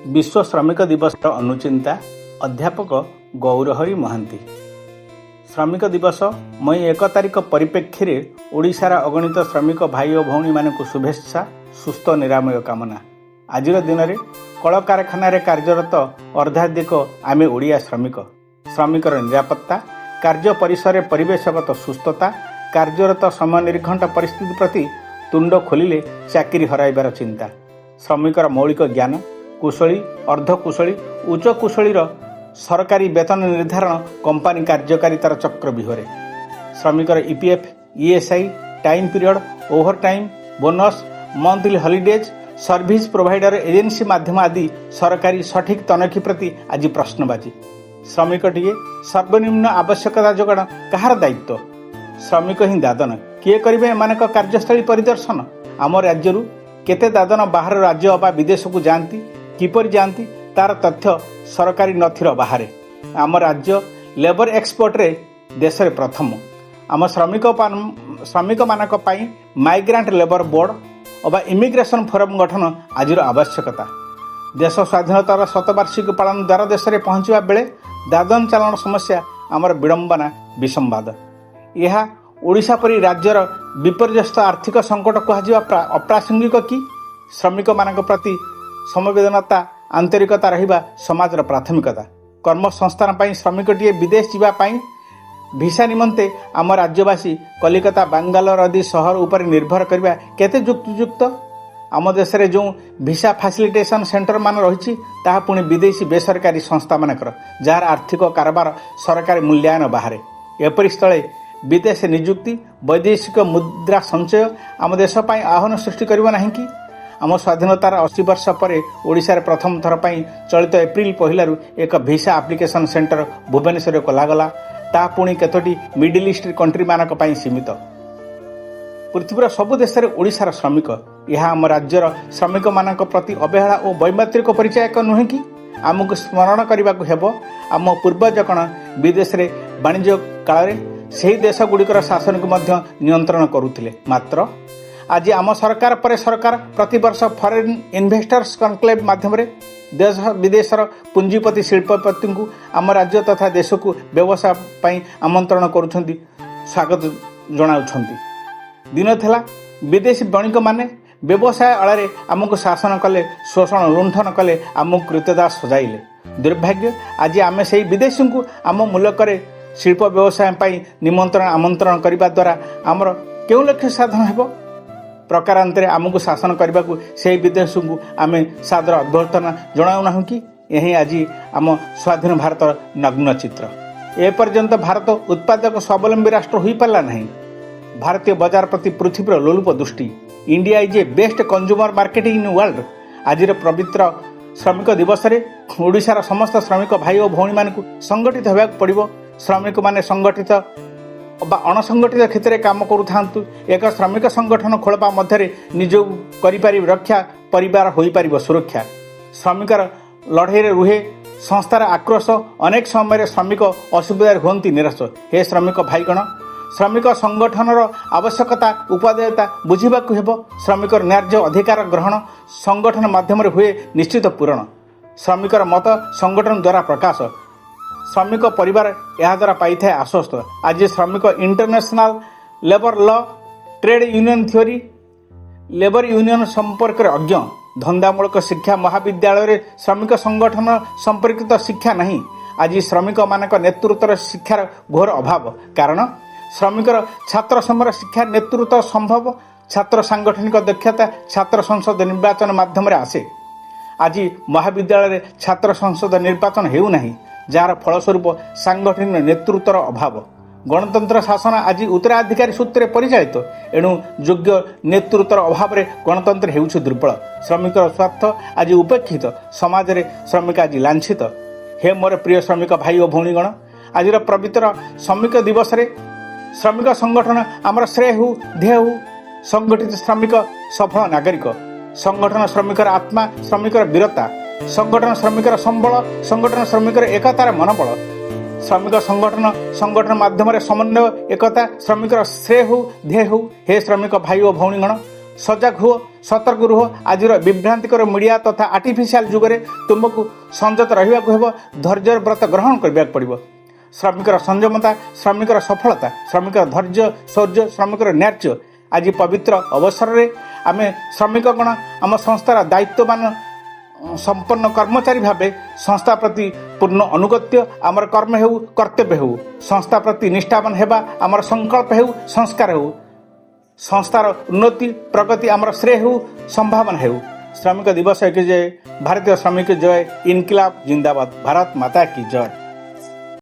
विश्व श्रमिक दिवस अनुचिंता अध्यापक गौरहरि महांती। श्रमिक दिवस मई 1 तारिख परिप्रेक्षी में ओडिशार अगणित श्रमिक भाई और भौणी मानक शुभेच्छा सुस्थ निरामय कामना। आज दिन में कल कारखाना कार्यरत अर्धाधिक आमे ओडिया श्रमिकर निरापत्ता, कार्य परिसर में परिवेशगत सुस्थता, कार्यरत समय निर्घंट परिस्थिति प्रति तुंड खोलिले चाकरी हराइबार चिंता, श्रमिकर मौलिक ज्ञान, कुशली, अर्धकुशली, उच्च कुशलीर सरकारी वेतन निर्धारण कंपानी कार्यकारितार चक्रव्यूहरे, श्रमिकर EPF, ESI, time period, over time, bonus, monthly holidays, service provider agency माध्यम आदि सरकारी सठिक तनखी प्रति आज प्रश्नबाजी। श्रमिकटिए सर्वनिम्न आवश्यकता जोगाण कहार दायित्व? श्रमिक ही दादन किए करिबे एमानक कार्यस्थली परिदर्शन? आम राज्य केते दादन बाहर राज्य अबा विदेश को जाती, किपर जाती तार तथ्य सरकारी नथिर बाहर। आम राज्य लेबर एक्सपोर्ट रे देश रे प्रथम। आम श्रमिक मानक पाई माइग्रांट लेबर बोर्ड अबा इमिग्रेशन फोरम गठन आज आवश्यकता। देश स्वाधीनतार शतवार्षिकी पालन द्वारा देश में पहुंचवा बेले दादन चालन समस्या आमर विडंबना विसंवाद। यह ओडिशा परी राज्यर विपर्यस्त आर्थिक संकट कहुआ अप्रासंगिक कि? श्रमिक मानक प्रति संवेदनता आंतरिकता रहिबा समाजर प्राथमिकता। कर्म संस्थान पाई श्रमिकटिए विदेश जावाई भिसा निमंते आम राज्यवासी कलिकता, बांगालोर आदि सहर उपर निर्भर करबा केते युक्तियुक्त? आम देश में जो भिसा फैसिलिटेशन सेंटर मान रही ताहा पुणी विदेशी बेसरकारी संस्था मानकर जार आर्थिक कारबार सरकारी मूल्यांकन बाहर। एपरि स्थले विदेश नियुक्ति, वैदेशिक मुद्रा संचय आम देश पाई आह्वान सृष्टि करिबो नाही कि? आम स्वाधीनतार 80 वर्ष पर ओडिशा रे प्रथम थर पाई चलित एप्रिल 1 एक भिसा एप्लिकेशन सेंटर भुवनेश्वर खोलागला। ता पुणी केतोटी मिडिल ईस्ट कंट्री मानक पाई सीमित। पृथ्वीर सबु देश में ओडिशार श्रमिक, यह आम राज्यर श्रमिक मानक प्रति अवहेला और वैमात्रिक परिचयक नुहे कि? आमको स्मरण करने को हेब आम पूर्वज कण विदेश में वाणिज्य काल से देश गुड़िकर शासन को मध्य नियंत्रण करुथिले। मात्र आज आम सरकार पर सरकार प्रतिवर्ष फॉरेन इन्वेस्टर्स कनक्लेव माध्यम देश विदेशर पुंजीपति शिल्पपति को आम राज्य तथा देश को व्यवसाय पाई आमंत्रण करुछंती, स्वागत जनाउछंती। दिन थिला विदेशी बणिक माने व्यवसाय आड़े आमको शासन कले, शोषण लुंठन कले, आमको कृतदास सजाइले। दुर्भाग्य आज आम से विदेशी को आम मुलक शिल्प व्यवसाय पाई निमंत्रण आमंत्रण करने द्वारा आमर क्यों लक्ष्य साधन हेब? प्रकारांतरे आमको शासन करने को से विदेश को आम सादर अभ्यर्थना जनाऊना कि? यही आज आम स्वाधीन भारत नग्न चित्र। एपर्यंत भारत उत्पादक स्वावलंबी राष्ट्र हो पारा नहीं। भारतीय बाजार प्रति पृथ्वीर लोलुप दृष्टि। India is a best consumer market in world. आज पवित्र श्रमिक दिवस रे ओडिशार समस्त श्रमिक भाई और भौणी मानक संगठित होगाक पड़िबो। श्रमिक माने संगठित अणसंगठित क्षेत्र में काम करूँ। एक श्रमिक संगठन खोलपा मध्य निज करि रक्षा, परिवार हो पार सुरक्षा। श्रमिकर लड़ाई रुहे संस्थार आक्रोश। अनेक समय श्रमिक असुविधा होती निराश। हे श्रमिक भाईगण, श्रमिक संगठनर आवश्यकता उपादेयता बुझाक हेब। श्रमिकर न्याय्य अधिकार ग्रहण संगठन माध्यम हुए निश्चित पूरण। श्रमिकर मत संगठन द्वारा प्रकाश। श्रमिक परिवार यह द्वारा पाई था आश्वस्त। आज श्रमिक international labour law, trade union theory, labour union संपर्क अज्ञ। धंदामूलक शिक्षा महाविद्यालय श्रमिक संगठन संपर्कित शिक्षा नहीं। आज श्रमिक मानक नेतृत्व शिक्षार घोर अभाव। कारण श्रमिकर छात्र समर शिक्षा नेतृत्व संभव। छात्र सांगठनिक दक्षता छात्र संसद निर्वाचन माध्यम आसे। आज महाविद्यालय छात्र संसद निर्वाचन हेउना, जार फलस्वरूप सांगठनिक नेतृत्वर अभाव। गणतंत्र शासन आज उत्तराधिकारी सूत्र परिचालित। एणु योग्य नेतृत्वर अभाव गणतंत्र हेउछि दुर्बल। श्रमिकर स्वार्थ आज उपेक्षित। समाज रे श्रमिक आज लांछित। हे मोर प्रिय श्रमिक भाई और भौणीगण, आज पवित्र श्रमिक दिवस रे श्रमिक संगठन आमर श्रेय हो, ध्येय हो। संगठित श्रमिक सफल नागरिक। संगठन श्रमिकर आत्मा, श्रमिकर वीरता। संगठन श्रमिकर संबल, संगठन श्रमिकर एकतार मनोबल। श्रमिक संगठन माध्यम समन्वय एकता श्रमिकर श्रेय हो, ध्येय हो। हे श्रमिक भाई और भौणीगण, सजग हुओ, सतर्क रुह। आज विभ्रांतिकर मीडिया तथा आर्टिफिशियल जुगरे तुमको संयत रहा हेब, धैर्य व्रत ग्रहण करने पड़ो। श्रमिकर संयमता, श्रमिकर सफलता, श्रमिकर धैर्य शौर्य, श्रमिकर न्याय। आज पवित्र अवसर में आम श्रमिकगण आम संस्थार दायित्ववान संपन्न कर्मचारी भाव संस्था प्रति पूर्ण अनुगत्य आमर कर्म हेउ, कर्तव्य हेउ, संस्था प्रति निष्ठावान हेबा आमर संकल्प हेउ, संस्कार हेउ, संस्थार उन्नति प्रगति आमर श्रेय हेउ, संभावना हेउ। श्रमिक दिवस की जय। भारतीय श्रमिक जय। इनकिलाब जिंदाबाद। भारत माता की जय।